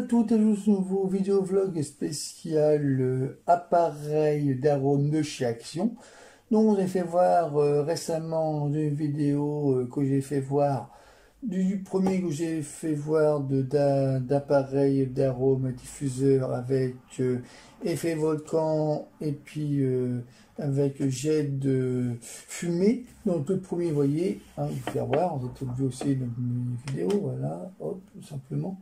à toutes et tous, nouveau vidéo-vlog spécial appareil d'arôme de chez Action. Donc j'ai fait voir récemment une vidéo que j'ai fait voir, du premier que j'ai fait voir d'appareil d'arôme diffuseur avec effet volcan et puis avec jet de fumée. Donc le premier, vous voyez, hein, je vais faire voir, vous avez peut-être vu aussi dans mes vidéos, voilà, hop, tout simplement,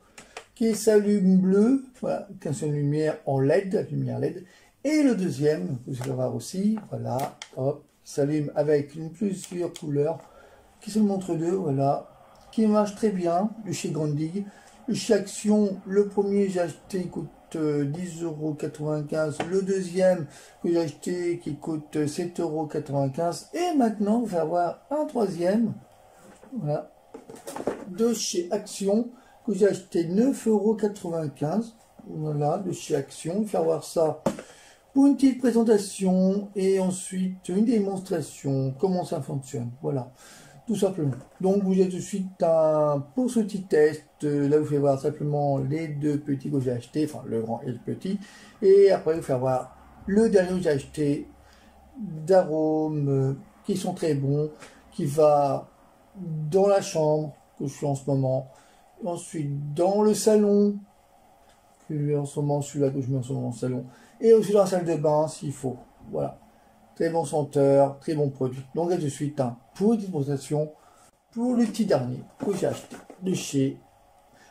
qui s'allume bleu, voilà, qui est une lumière en LED, lumière LED. Et le deuxième, vous allez voir aussi, voilà, hop, s'allume avec plusieurs couleurs, qui se montre deux, voilà, qui marche très bien, de chez Grundig. De chez Action, le premier j'ai acheté, il coûte 10,95 €, le deuxième que j'ai acheté qui coûte 7,95 €, et maintenant, on va avoir un troisième, voilà, de chez Action, que j'ai acheté 9,95 €, voilà, de chez Action. Faire voir ça pour une petite présentation et ensuite une démonstration, comment ça fonctionne, voilà, tout simplement. Donc vous êtes tout de suite pour ce petit test, là vous faites voir simplement les deux petits que j'ai achetés, enfin le grand et le petit, et après vous faire voir le dernier que j'ai acheté d'arômes qui sont très bons, qui va dans la chambre que je suis en ce moment, ensuite dans le salon, que en ce moment, celui-là que je mets en ce moment dans le salon, et aussi dans la salle de bain s'il faut. Voilà. Très bon senteur, très bon produit. Donc là de suite, pour une démonstration, pour le petit dernier que j'ai acheté de chez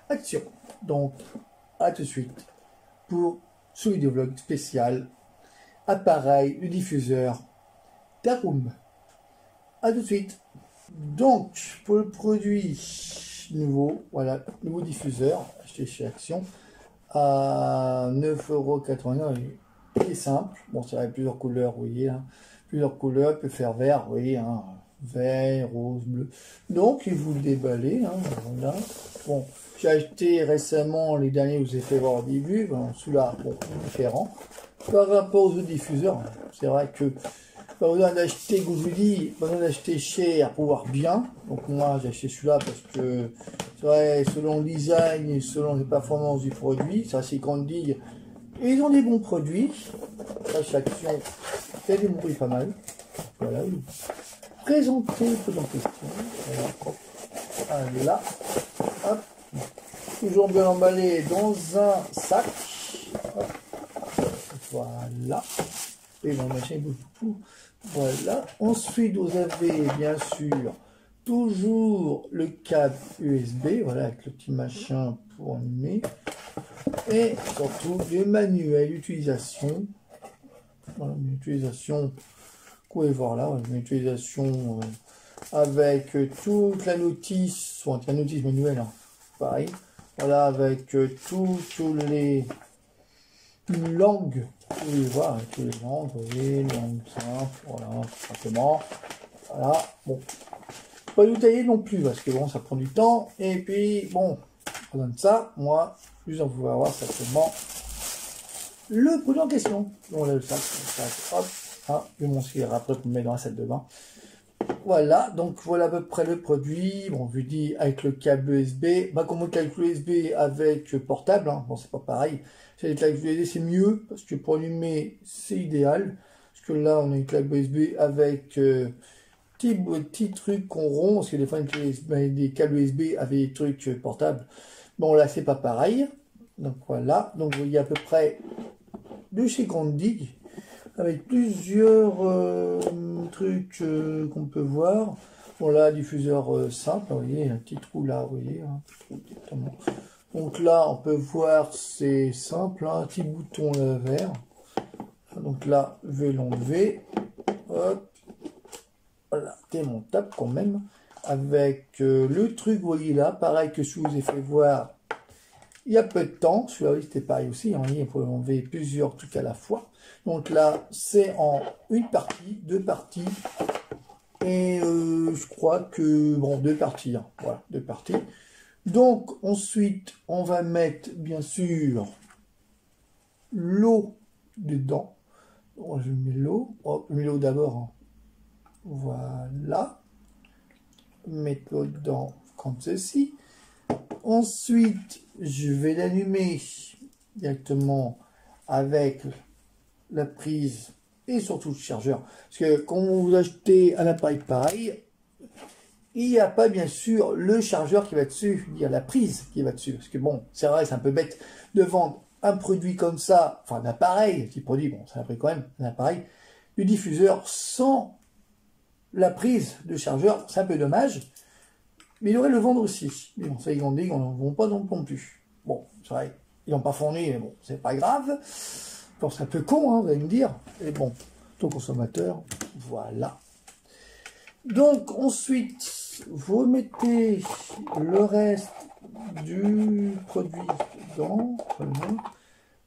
Action. Donc à tout de suite pour ce vidéovlog spécial appareil, le diffuseur d'arôme. À tout de suite. Donc pour le produit nouveau, voilà, nouveau diffuseur acheté chez Action à 9,89 €. Il est simple, bon, ça a plusieurs couleurs, vous voyez, hein. Plusieurs couleurs, peut faire vert, vous voyez, hein, vert, rose, bleu. Donc, il vous le déballez, hein, voilà. Bon, j'ai acheté récemment les derniers, vous avez fait voir au début, bon, celui-là, bon, différent. Par rapport aux autres diffuseurs, c'est vrai que pas besoin d'acheter, que je vous dis, pas besoin d'acheter cher pour voir bien. Donc moi j'ai acheté celui-là parce que c'est vrai, selon le design et selon les performances du produit, ça c'est qu'on dit, ils ont des bons produits. Ça chez Action, il y a des bons produits pas mal. Voilà, présenter le produit en question. Voilà, hop, voilà, hop, toujours bien emballé dans un sac. Hop, voilà. Et mon machin bouge beaucoup. Voilà. Ensuite, vous avez bien sûr toujours le câble USB, voilà, avec le petit machin pour allumer. Et surtout le manuel d'utilisation. Voilà, une utilisation, vous pouvez voir là, une utilisation avec toute la notice, soit la notice manuelle, hein, pareil. Voilà, avec toutes les langues. Vous pouvez voir avec tous les langues, vous voyez, langue simple, voilà, tout simplement. Voilà, bon. Pas détaillé non plus, parce que bon, ça prend du temps. Et puis, bon, on donne ça, moi, juste on pouvez avoir simplement le produit en question. Donc là, le sac, hop, ah, je vais m'en servir après pour me mettre dans la salle de bain. Voilà, donc voilà à peu près le produit. Bon, je vous dis avec le câble USB. Bah, comme le câble USB avec portable, hein, bon, c'est pas pareil. C'est le câble USB, c'est mieux parce que pour allumer, c'est idéal. Parce que là, on a une câble USB avec petit truc qu'on rond. Parce que des fois, des câbles USB avec des trucs portables. Bon, là, c'est pas pareil. Donc voilà, donc vous voyez à peu près de chez Grundig, avec plusieurs trucs qu'on peut voir. Bon là, diffuseur simple, vous voyez, un petit trou là, vous voyez. Hein, donc là, on peut voir, c'est simple, hein, un petit bouton là, vert. Donc là, je vais l'enlever. Hop. Voilà, démontable quand même. Avec le truc, vous voyez là, pareil que je vous ai fait voir il y a peu de temps. Celui-là, c'était pareil aussi. Hein, on peut enlever plusieurs trucs à la fois. Donc là, c'est en une partie, deux parties. Et je crois que, bon, deux parties. Hein, voilà, deux parties. Donc, ensuite, on va mettre, bien sûr, l'eau dedans. Donc, je mets l'eau. Oh, je mets l'eau d'abord. Hein. Voilà. Mettre l'eau dedans comme ceci. Ensuite, je vais l'allumer directement avec la prise et surtout le chargeur. Parce que quand vous achetez un appareil pareil, il n'y a pas bien sûr le chargeur qui va dessus, il y a la prise qui va dessus. Parce que bon, c'est vrai, c'est un peu bête de vendre un produit comme ça, enfin un appareil, petit produit, bon, c'est un prix quand même, un appareil, du diffuseur sans la prise de chargeur, c'est un peu dommage. Mais il aurait le vendre aussi. Mais bon, ça, ils ont dit qu'on n'en vend pas non plus. Bon, c'est vrai, ils n'ont pas fourni, mais bon, c'est pas grave. Bon, c'est un peu con, hein, vous allez me dire. Et bon, ton consommateur, voilà. Donc, ensuite, vous mettez le reste du produit dans. Voilà.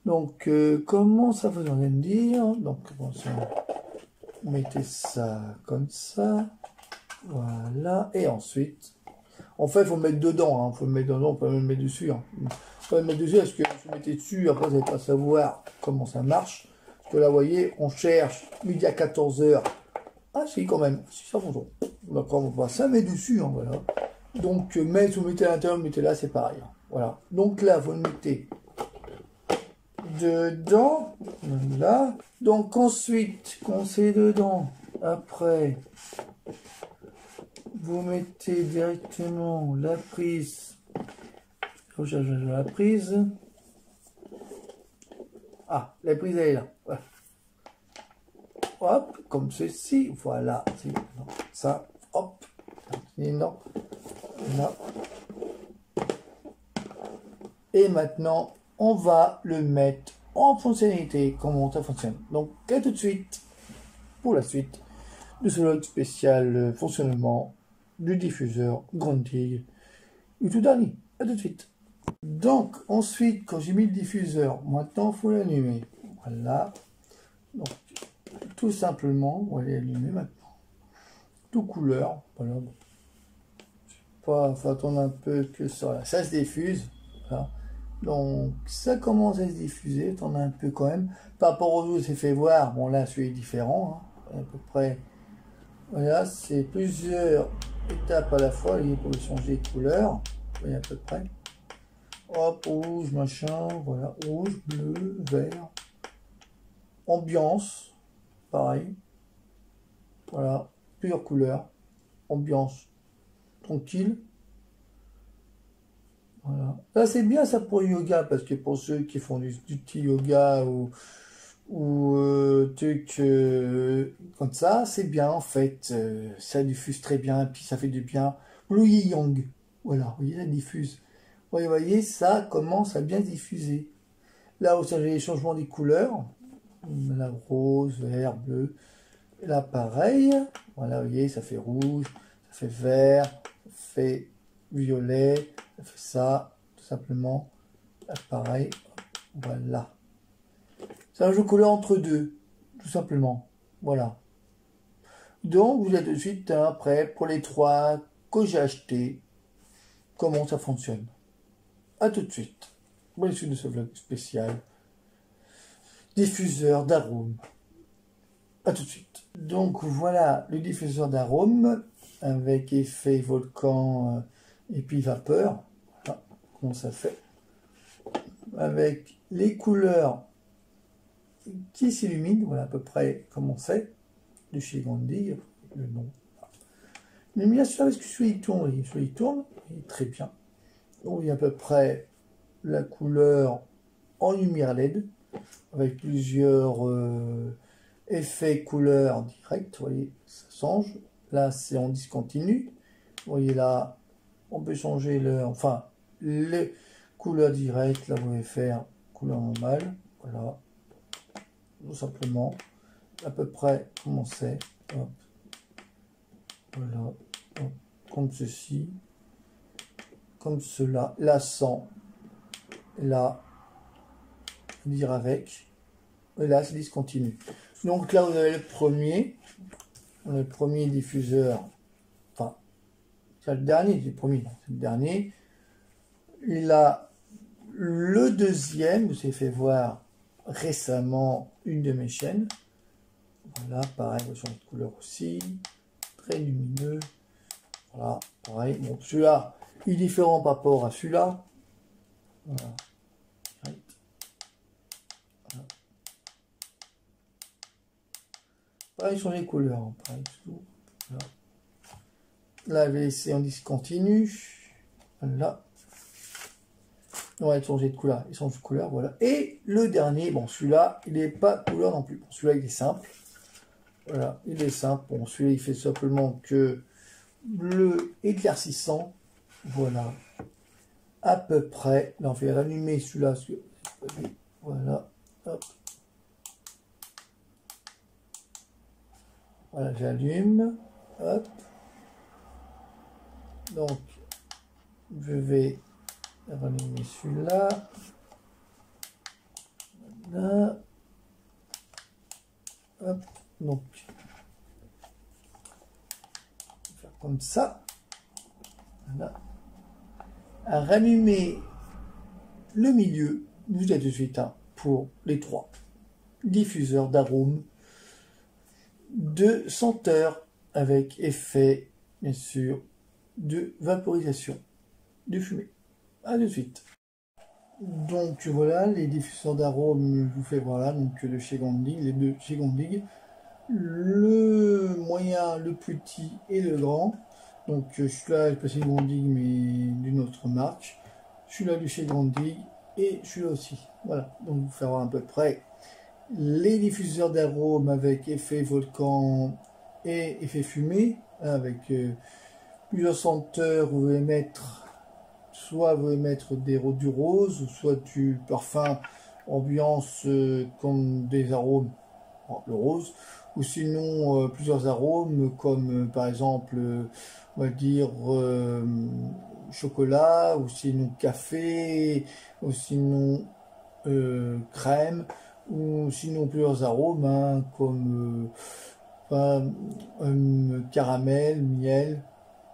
Donc, comment ça vous allez me dire? Donc, vous mettez ça comme ça. Voilà. Et ensuite, en fait, il faut le mettre dedans. Il faut le mettre dedans, on peut même le mettre dessus. Faut le mettre dessus parce que si vous mettez dessus, après, vous n'allez pas savoir comment ça marche. Parce que là, vous voyez, on cherche midi à 14 h. Ah, si, quand même. Si, ça fonctionne. D'accord, on va ça met dessus. Voilà. Donc, mais si vous mettez à l'intérieur, vous mettez là, c'est pareil. Voilà. Donc là, vous le mettez dedans. Là. Donc, ensuite, quand c'est dedans, après, vous mettez directement la prise. La prise. Ah, la prise elle est là. Voilà. Hop, comme ceci. Voilà. Ça, hop. Non. Là. Et maintenant, on va le mettre en fonctionnalité. Comment ça fonctionne. Donc, à tout de suite pour la suite de ce log spécial fonctionnement du diffuseur Grundig ou tout dernier. À tout de suite. Donc, ensuite, quand j'ai mis le diffuseur, maintenant, il faut l'allumer. Voilà. Donc, tout simplement, on va l'allumer maintenant. Tout couleur. Voilà. Faut attendre un peu que ça se diffuse. Voilà. Donc, ça commence à se diffuser. Attendez un peu quand même. Par rapport au c'est fait voir. Bon, là, celui est différent. Hein, à peu près. Voilà, c'est plusieurs étapes à la fois. Il faut changer de couleur. Vous voyez à peu près. Hop, rouge, machin, voilà, rouge, bleu, vert, ambiance, pareil, voilà, plusieurs couleurs, ambiance tranquille, voilà. Là, c'est bien ça pour le yoga, parce que pour ceux qui font du petit yoga ou truc comme ça, c'est bien en fait, ça diffuse très bien, puis ça fait du bien. Le yang, voilà, vous voyez, ça diffuse. Vous voyez, ça commence à bien diffuser. Là où ça j'ai les changements des couleurs, la rose, vert, bleu. Et là pareil, voilà, vous voyez, ça fait rouge, ça fait vert, ça fait violet, ça fait ça, tout simplement. Là pareil, voilà. C'est un jeu de couleur entre deux, tout simplement. Voilà. Donc vous êtes de suite prêt pour les trois que j'ai achetés. Comment ça fonctionne. A tout de suite. Bonne suite de ce vlog spécial. Diffuseur d'arômes. A tout de suite. Donc voilà le diffuseur d'arômes avec effet volcan et puis vapeur. Voilà comment ça fait. Avec les couleurs qui s'illuminent. Voilà à peu près comment c'est. De chez Grundig, le nom. Mais bien sûr, est-ce que celui-là tourne? Celui-là tourne, il est très bien. Donc il y a à peu près la couleur en lumière LED avec plusieurs effets couleurs directs. Vous voyez, ça change. Là, c'est en discontinu. Vous voyez là, on peut changer les couleurs directes. Là, vous pouvez faire couleur normale. Voilà, tout simplement. À peu près comment c'est. Voilà, hop, comme ceci. Comme cela, là sans, là, dire avec, et là c'est discontinu. Donc là vous avez le premier diffuseur, enfin, c'est le dernier, c'est le dernier. Il a le deuxième, je vous ai fait voir récemment une de mes chaînes. Voilà, pareil, on change de couleur aussi, très lumineux. Voilà, pareil, bon celui-là, Il est différent par rapport à celui-là. Voilà. Voilà. Pareil sur les couleurs. Hein. Pareil, voilà. Là, je vais laisser en discontinu. Voilà. On va changer de couleur. Il change de couleur, voilà. Et le dernier, bon, celui-là, il n'est pas couleur non plus. Bon, celui-là, il est simple. Voilà, il est simple. Bon, celui-là, il fait simplement que bleu éclaircissant. Voilà. À peu près. Là, on fait rallumer celui-là. Voilà. Hop. Voilà, j'allume. Hop. Donc, je vais rallumer celui-là. Voilà. Hop. Donc, on va faire comme ça. Voilà. À rallumer le milieu, vous êtes de suite hein, pour les 3 diffuseurs d'arômes de senteur avec effet, bien sûr, de vaporisation de fumée. À de suite. Donc voilà, les diffuseurs d'arômes, je vous fais voilà, donc de chez Gondig, les deux chez Gondig. Le moyen, le petit et le grand. Donc celui-là est passé Gondig mais d'une autre marque. Celui-là du chez Gondig et celui-là aussi. Voilà, donc vous faire voir à peu près les diffuseurs d'arômes avec effet volcan et effet fumée, avec plusieurs senteurs. Vous pouvez mettre soit vous pouvez mettre du rose, soit du parfum ambiance comme des arômes, le rose, ou sinon plusieurs arômes comme par exemple on va dire chocolat, ou sinon café, ou sinon crème, ou sinon plusieurs arômes hein, comme caramel, miel,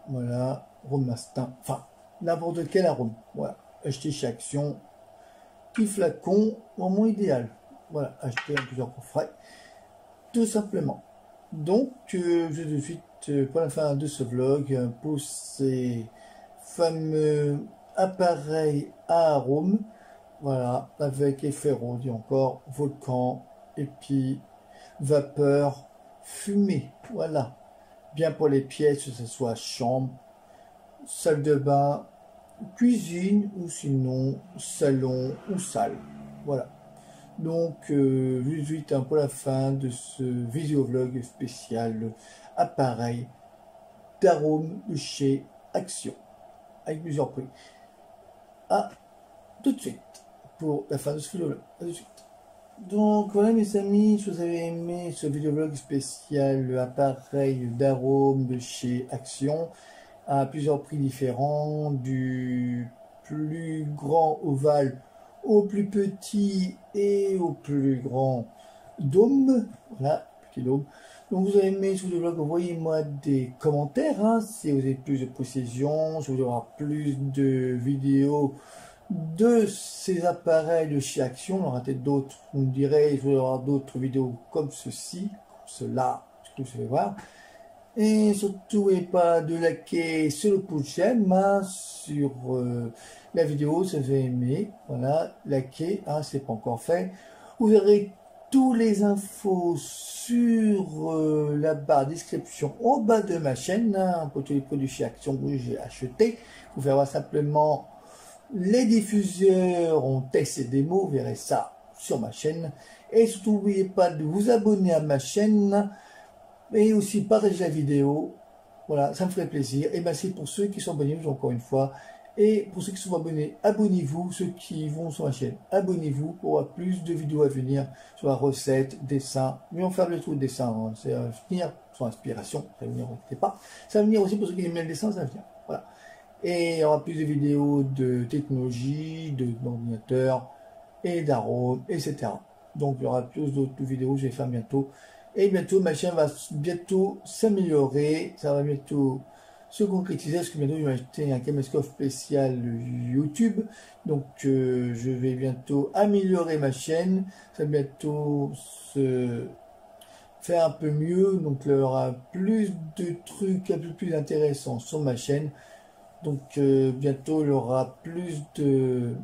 voilà, rhum mastin, enfin n'importe quel arôme. Voilà, acheter chez Action, petit flacon, moment idéal. Voilà, acheter en plusieurs coffrets, tout simplement. Donc, je vais de suite pour la fin de ce vlog pour ces fameux appareils à arômes. Voilà, avec effet rose, dit encore, volcan, et puis vapeur, fumée. Voilà, bien pour les pièces, que ce soit chambre, salle de bain, cuisine, ou sinon salon ou salle. Voilà. Donc, je vous invite pour la fin de ce vidéo-vlog spécial appareil d'arômes chez Action, avec plusieurs prix. À tout de suite pour la fin de ce vidéo-vlog. À tout de suite. Donc voilà mes amis, si vous avez aimé ce vidéo-vlog spécial appareil d'arômes de chez Action, à plusieurs prix différents, du plus grand ovale au plus petit et au plus grand dôme. Voilà, petit dôme. Donc vous avez aimé ce vidéo-vlog, envoyez-moi des commentaires, hein, si vous avez plus de précisions, si vous voulez avoir plus de vidéos de ces appareils de chez Action. On aura peut-être d'autres, vous me direz, je vais avoir d'autres vidéos comme ceci, cela, ce que vous savez voir. Et surtout, n'oubliez pas de liker sur le pouce j'aime, hein, sur la vidéo si vous avez aimé. Voilà, liker, hein, c'est pas encore fait. Vous verrez tous les infos sur la barre description en bas de ma chaîne, hein, pour tous les produits chez Action que j'ai acheté. Vous verrez simplement les diffuseurs en test et démo, vous verrez ça sur ma chaîne. Et surtout, n'oubliez pas de vous abonner à ma chaîne et aussi partager la vidéo. Voilà, ça me ferait plaisir. Et merci pour ceux qui sont abonnés, encore une fois. Et pour ceux qui sont abonnés, abonnez-vous. Ceux qui vont sur ma chaîne, abonnez-vous pour avoir plus de vidéos à venir sur la recette, dessin. Mais on fait le tout de dessin, hein. C'est à venir sur inspiration. Ça va venir, n'inquiétez pas. Ça va venir aussi pour ceux qui aiment bien le dessin, ça va venir. Voilà. Et il y aura plus de vidéos de technologie, d'ordinateur et d'arômes, etc. Donc il y aura plus d'autres vidéos que je vais faire bientôt. Et bientôt ma chaîne va bientôt s'améliorer, ça va bientôt se concrétiser, parce que bientôt je vais acheter un caméscope spécial YouTube. Donc je vais bientôt améliorer ma chaîne, ça va bientôt se faire un peu mieux. Donc il y aura plus de trucs un peu plus intéressants sur ma chaîne. Donc bientôt il y aura plus de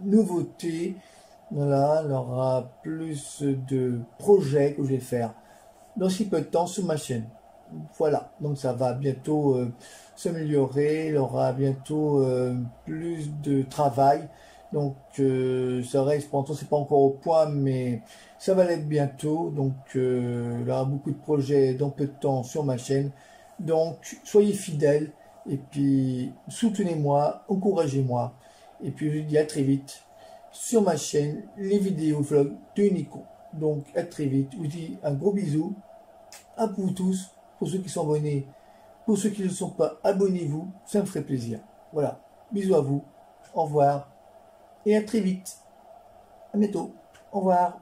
nouveautés. Voilà, il y aura plus de projets que je vais faire dans si peu de temps sur ma chaîne. Voilà, donc ça va bientôt s'améliorer, il y aura bientôt plus de travail. Donc c'est vrai, pour l'instant c'est pas encore au point, mais ça va l'être bientôt. Donc il y aura beaucoup de projets dans peu de temps sur ma chaîne. Donc soyez fidèles et puis soutenez-moi, encouragez-moi. Et puis je vous dis à très vite sur ma chaîne, les vidéos vlogs de Nico. Donc à très vite, je vous dis un gros bisou à vous tous, pour ceux qui sont abonnés, pour ceux qui ne sont pas, abonnez-vous, ça me ferait plaisir. Voilà, bisous à vous, au revoir, et à très vite. À bientôt, au revoir.